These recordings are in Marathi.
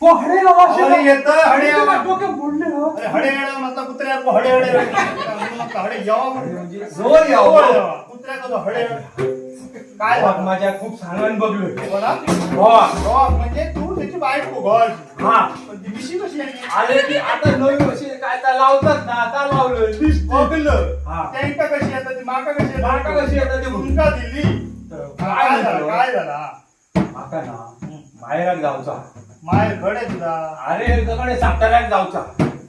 हडे हडे येतं, हडे यावं. डोके मोडले हो. अरे हडे येणं म्हणता कुत्र्या हडे हडे यावा म्हणजे जोर यावा. कुत्र्या कसं हडे काय बाप माझ्या खूप सांगण बघलोय. बोला हो. म्हणजे तू त्याची बायको घर हा पण ती विशी कशी आली? आले की आता नवीन वर्षी काय काय लावतात ना आता लावलं बघलं हा. त्यांका कशी येतात ती माका कशी येतात? माका कशी येतात ती हुंका दिली तर काय झालं काय झालं माका ना माहेरात गावचा माय घडे तुझा अरे तुझ्याकडे साताऱ्यात गावचा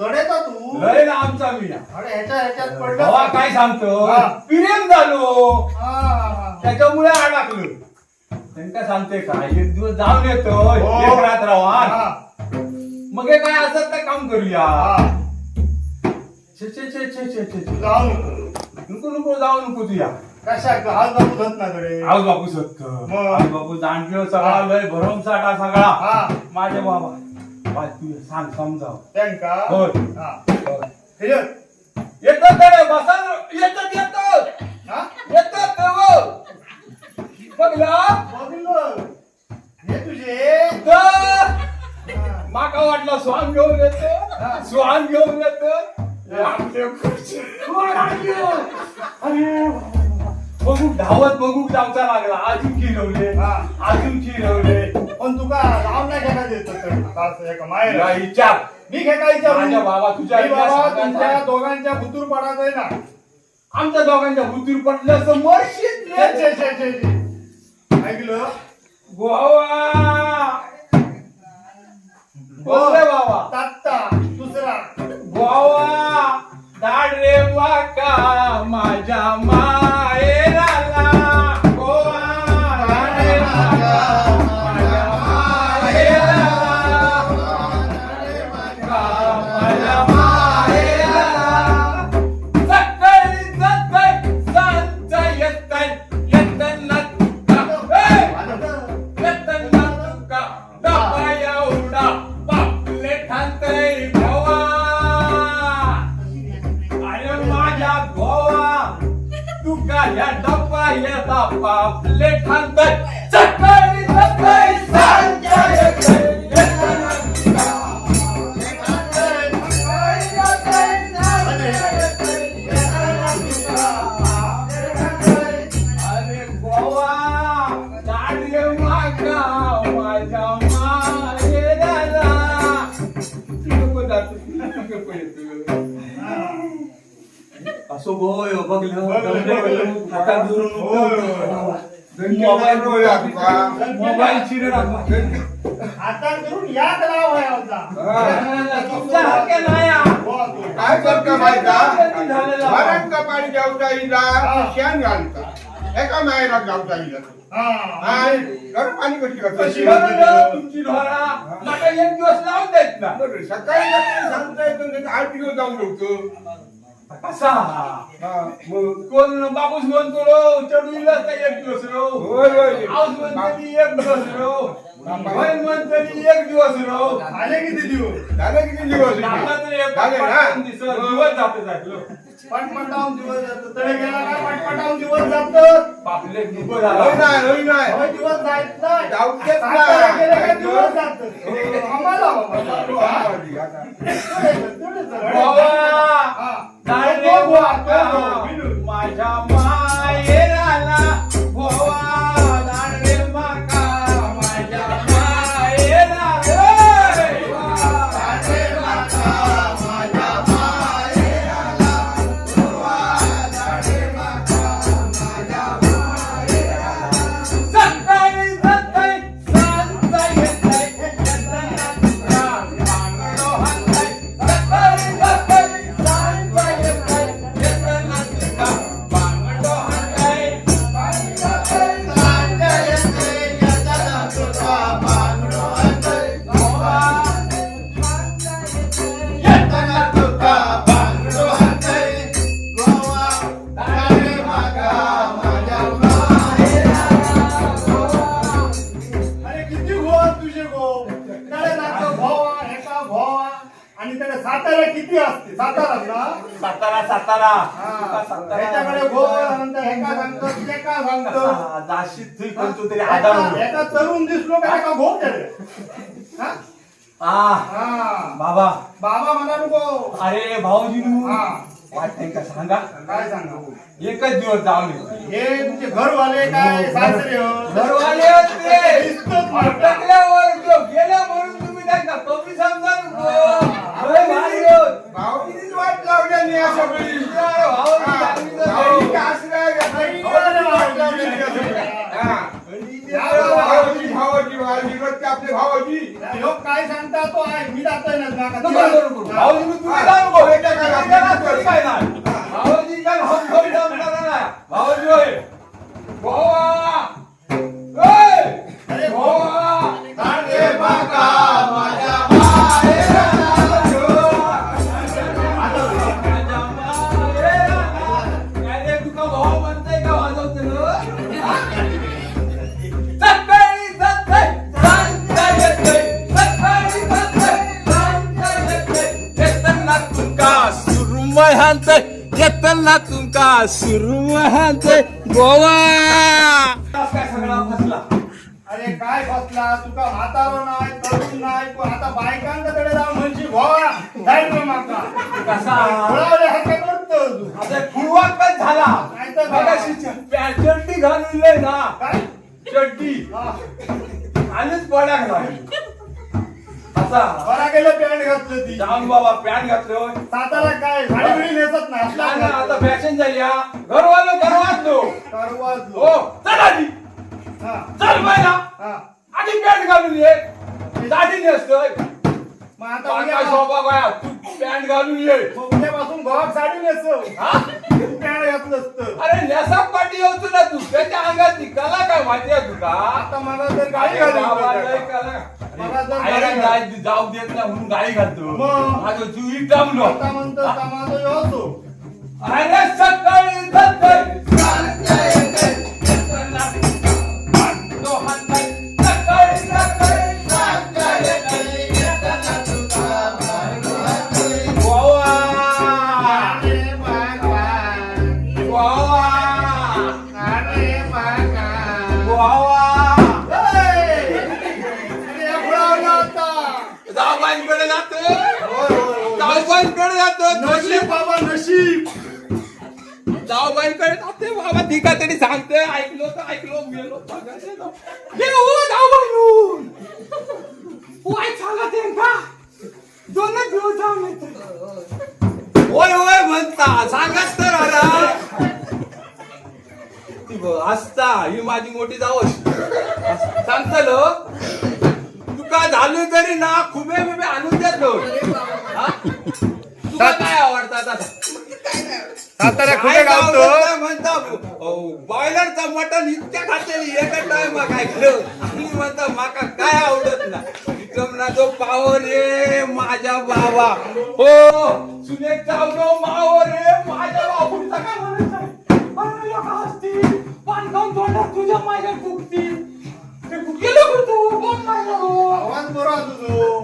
चढेचा तू लय ना आमचा मी अरे ह्याच्यात बाबा पडलं काय सांगतो हा. पिरेम झालो हा. त्याच्यामुळे अडकलो त्यांना सांगते का एक दिवस जाऊन येतो हो. एक रात राहा हा. मग हे काय असत तर काम करूया हा. छे छे छे छे छे छे तू जाऊ नको नको नको जाऊ नको तुया कशा हात बाबू धत ना कडे आऊस बापू सत्त मग. आऊस बापू दांडलो सगळा हा. लय भरमसाठा सगळा हा माझे बाबा बाय तू सांग समजाव त्यांका होय. हा होय. हे ये. येतो कडे बसा येतात येतो हा येतात हो. बघला बघितलं हे तुझे तर हा. माका वाटला स्वान घेऊन येतो हा. स्वान घेऊन येतो आपले खुर्ची. अरे बघू धावत बघू जाऊचा लागला अजून खिरवले हा. अजून खिरवले पण तुका लावून नाही घेता देत तर एका माहेर या विचार मी खेळायच्या माझ्या बाबा तुझ्या बाबा इतिहासात तुमच्या आहे. दोघांच्या भुतूर पडाच आहे ना आमच्या दोघांच्या भुतूर पडलं समर्षित छे, छे, छे, छे, छे. ऐकलं गोवा बोलले बाबा तात्ता दुसरा गोवा दाड रे वाका माझ्या माहेराला गोवा दाड रे वाका माझ्या माहेराला माझ्या माहेराला सकाळी सकाळी सांचा येतय येतना तुका येतना तुका डबा एवढा बापले ठाणतय गोवा अरे माझ्या गोवा तुका या डबा येता बापले ठाणतय सकाळी सकाळी सांचा येतय येतना तुका अरे गोवा दाढी मागा माझ्या माहेराला नको जातो नको येतो असो गोय बघलं आता दुरून मोबाईल मोबाईल चिरे आता करून याद लाव आहे होता तुमच्या हरक्या नाही काय करता माहिती झालेला मरण कपाळी जाऊचा इला शेण घालता एका मायरात जाऊचा इला हा घर पाणी कशी कशी करता तुमची ढोरा मला एक दिवस लावून देत ना बरं, सकाळी सकाळी सांगता येतं 8 किलो जाऊन होतं कसा मग कोण बापूस म्हणतो रो चढू इलाच नाही एक दिवस रो होय होय आऊस म्हणते एक दिवस रो बहीण म्हणते एक दिवस रो आले किती दिवस झालं किती दिवस आपला तर एक झाले ना पटकन दिवस जाते जायलो पटपटावून दिवस जातो तळे गेला काय पटपटावून दिवस जातो पापले नको होय झाला नाही होय नाही होय दिवस जायत नाही जाऊच देत सातारा गेले काय नाही. दिवस जातो आम्हाला बाबा. गोवा दाढे वाका माझ्या माहेराला गोवा दाढे वाका माझ्या माहेराला दाढे वाका माझ्या माहेराला गोवा दाढे वाका माझ्या माहेराला सकाळी सकाळी सांचा येतय येतना तुका बांगडो हातय सकाळी सकाळी सांचा येतय येतना तुका बांगडो हातय सकाळी सकाळी सांचा येतय येतना तुका बांगडो हातय गोवा येतना तुका बांगडो हातय गोवा दाढे वाका माझ्या माहेराला गोवा अरे किती गोवा तुझे गो त्याला नातं भोवा हेका भोवा आणि त्याला सातारा किती असते सातारा ना सातारा सातारा ह्याच्याकडे गोवा नंतर हेका सांगतो ते का सांगतो जाशीत तुई कोणतो तरी आधार एका तरुण दिसलो का एका घोट त्याला हा हा बाबा बाबा म्हणा नको. अरे भाऊजी हा वाटतंय का सांगा काय सांगा. एकच दिवस जाऊन हे तुमचे घरवाले काय सासरे हो? घरवाले होते दिसतोच मला. अटकल्यावर जो गेला म्हणून तुम्ही त्यांना कमी समजा नको लय भारी होत. भाऊजीच वाट लावल्याने या सगळी. अरे भाऊजी सांगितलं भाऊजी नाही. आसरा घ्या. नाही, भाऊजीच वाट लावल्याने या सगळी. हा. भाऊजी रोजचे आपले भाऊजी. ह्यो काय सांगता तो आहे. मी जातोय ना नको, नको, नको. भाऊजी तुम्ही जा नको. तुम्ही गेला तरी काय नाही. भाऊजी काय हम जमणार नाही. भाऊजी होय भावा ओय! अरे भावा! अरे बाका माझ्या माहेराला जो. माझ्या माहेराला. काय रे तुका भाऊ म्हणतंय का वाजवतं ना? सकाळी जाते, सांजच्या येते. सकाळी जाते, सांजच्या येते. येताना तुमका सुरमय हाणतंय. येताना तुमका सुरमय हाणतंय. गोवा काय सगळा फसला. अरे काय बसला तुका म्हातारो नाही तरुण नाही तू आता बायकांकडे जाऊन म्हणशी भोवा जाईल रे माका कसा बोलावले हक्क करतो तू. आता फुलवाकच झाला. नाही तर मगाशी चड्डी घालून लय ना काय चड्डी हा. आणच पडाक नाही असा बरा गेलं पॅन्ट घातलं ती जाऊन बाबा पॅन्ट घातलं सातारा काय साडी बिडी नेसत नाही ना, असला आता फॅशन झाली हा. घरवालो घरवाजलो करवाजलो. हो चल आधी हा चल बायला हा आधी पॅन्ट घालून ये दाढी नेसतोय मग आता बाका उद्या शोभा गोया तू पॅन्ट घालून ये मग उद्यापासून गोवाक साडी नेसव हा पॅन्ट घातलं असतं. अरे नेसा पाठी येऊ तुला तू त्याच्या अंगात कला काय माहिती आहे तुका आता मला जर गाडी अरे घालून बाबा, बघा. लय कला. मला जर अरे गाडी गाडी जाऊ देत नाही म्हणून गाडी घालतो मग? माझं जीव दमलो आता म्हणतो समाज होतो अरे सकाळी जाते, सांजच्या येते. येताना तो हाणताय. सकाळी जाते, सांजच्या येते. येताना तुका मारतो. गोवा अरे बाबा गोवा अरे बाबा गोवा जाऊबाईंकडे जातो जाऊबाईंकडे जातो नशीब बाबा नशीब जाऊबाईंकडे जाते बाबा ठीक आहे तरी सांगते ऐकलो तर ऐकलो गेलो जाऊबाई वाय सांगा ते का दोन दिवस जाऊन येतो होय होय म्हणता सांगत तर अरे असता ही माझी मोठी जाऊ सांगतलो तुका झालं तरी ना खुबे बिबे आणून देतो तुला काय आवडतात आता सातारा काय खुले गावतो आवडतं म्हणता बॉयलरचं मटण इतक्या खातेली एका टाइम काय खेळ आणि म्हणता माका काय आवडत ना विक्रमना जो पाव रे माझ्या बाबा हो सुनेक चावलो माव रे माझ्या बाबूचा काय म्हणत नाही अरे लोक हसतील पान खाऊन तोंडात तुझ्या माझ्या फुकतील ते गेलो करतो कोण नाही आवाज बरा तुझो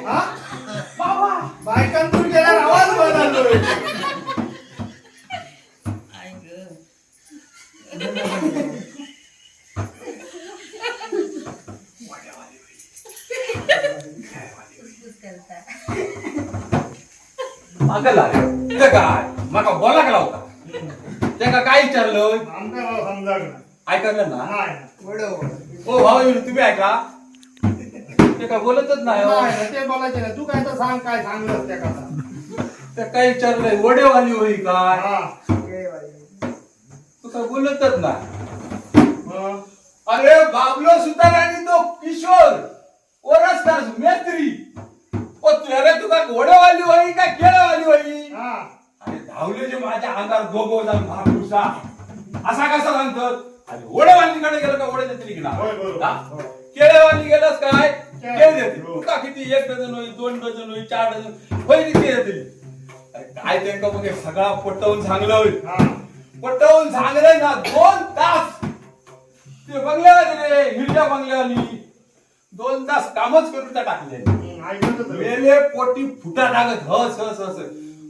हा बाबा बायकांतून गेल्यावर आवाज बदललोय मागला ते काय माका बोला का लावता ते काय विचारलं आमच्या भाऊ समजा ऐकलं ना नाही बरोबर ओ भाऊ तुम्ही ऐका ते काय बोलतच नाही हो. नाही, ते बोलायचे नाही तू काय तर सांग काय सांगलंस त्या कथा ते काय विचारलंय वडेवाली होई काय हा तू काय बोलतच नाही मग अरे बाबलो सुतार आणि तो किशोर ओरसदार मेत्री ओ तुला तुका घोडेवाली होई का खेळवाली होई हा अरे धावले जे माझ्या अंगावर गोगो जाऊन महापुरुषा असा कसा सांगतात अरे ओढेवालीकडे गेलं का ओढे देतील की ना होय, बरोबर. केळेवाली गेलास काय केळ. केळ देतील हो. तुका किती 1 डझन होई 2 डझन होई 4 डझन होई किती देतील अरे काय त्यांना मग हे सगळा पटवून सांगलं होईल हा पटवून सांगलंय ना 2 तास ते बंगल्यावाली रे हिरड्या बंगल्यावाली 2 तास कामच करून त्या टाकले ऐकतच मेले पोटी फुटा लागत हस हस हस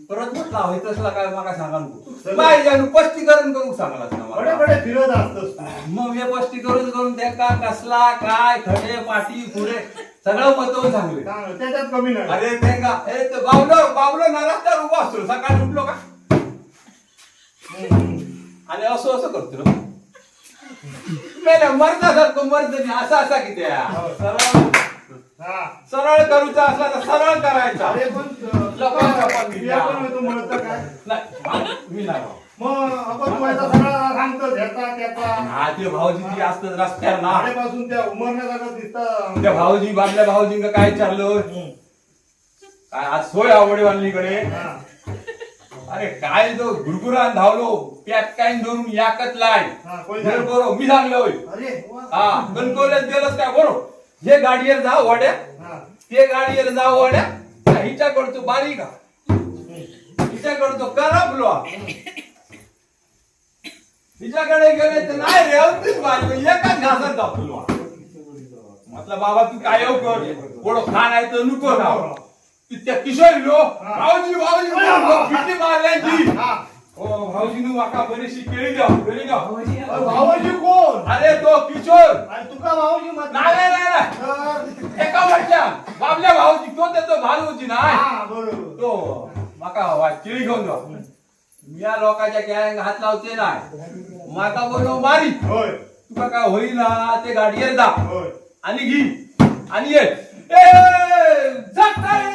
परत म्हटलं होय तसला काय मला सांगा नको माझ्या स्पष्टीकरण करून सांगलास ना बडे मला. बडे फिरत असतोस तू. मग हे स्पष्टीकरण करून त्या कसला काय खडे पाटी पुढे सगळं मतवून सांगले. चांगलं, त्याच्यात कमी नाही. अरे ते का ए ते बावलं ना रस्त्यावर उभा असतो सकाळी उठलो का आणि असं असं करतो ना मेल्या मर्दासारखं मर्दनी असा किती सरळ हा. सरळ करूचा असला तर सरळ करायचा. अरे पण लोकांच्या पाठी. तुला पण होतो म्हणतं काय? नाही मी नाही भाऊ. मग आपण तुम्हाला सगळं सांगतो ह्याचा त्याचा हा ते भाऊजी ती असतात रस्त्यावर ना पासून त्या उमरण्यासारखं दिसतं. त्या भाऊजी बाबल्या भाऊजींना काय चाललं काय आज सोय आवडे वाणलीकडे हा. अरे काय तो गुरगुरान धावलो पॅट काय धरून याकत लाय हा, कोणी सांगितलं? बरोबर मी सांगलो होय. अरे वा. हा गणकोल्यात गेलंच काय बरोबर हे गाडीवर जा वड्या हा. ते गाडीवर जा वड्या हिच्याकडतो बारीक हिच्याकडतो करपलो हिच्याकडे गेले तर नाही रे अगदीच बारीक एकाच घासात दाखवलो म्हटलं बाबा तू काय कर थोडं खा नाही तर नको खाव त्या किशोर लो भाऊजी भाऊजी किती मारल्याची हा. हो भाऊजीने वाका बरीचशी केळी द्या अरे भाऊजी कोण? अरे तो किशोर आणि तुका भाऊजी मत नाही नाही नाही नाही. तर- एका वर्षा बाबल्या भाऊजी तो त्याचा भाऊजी नाही हा, बरोबर. तो माका केळी घेऊन जा या लोकांच्या गँग हात लावते नाही माका बोलव मारी होय तुका काय होईल ना ते गाडीवर जा होय. आणि घी आणि ये जगताई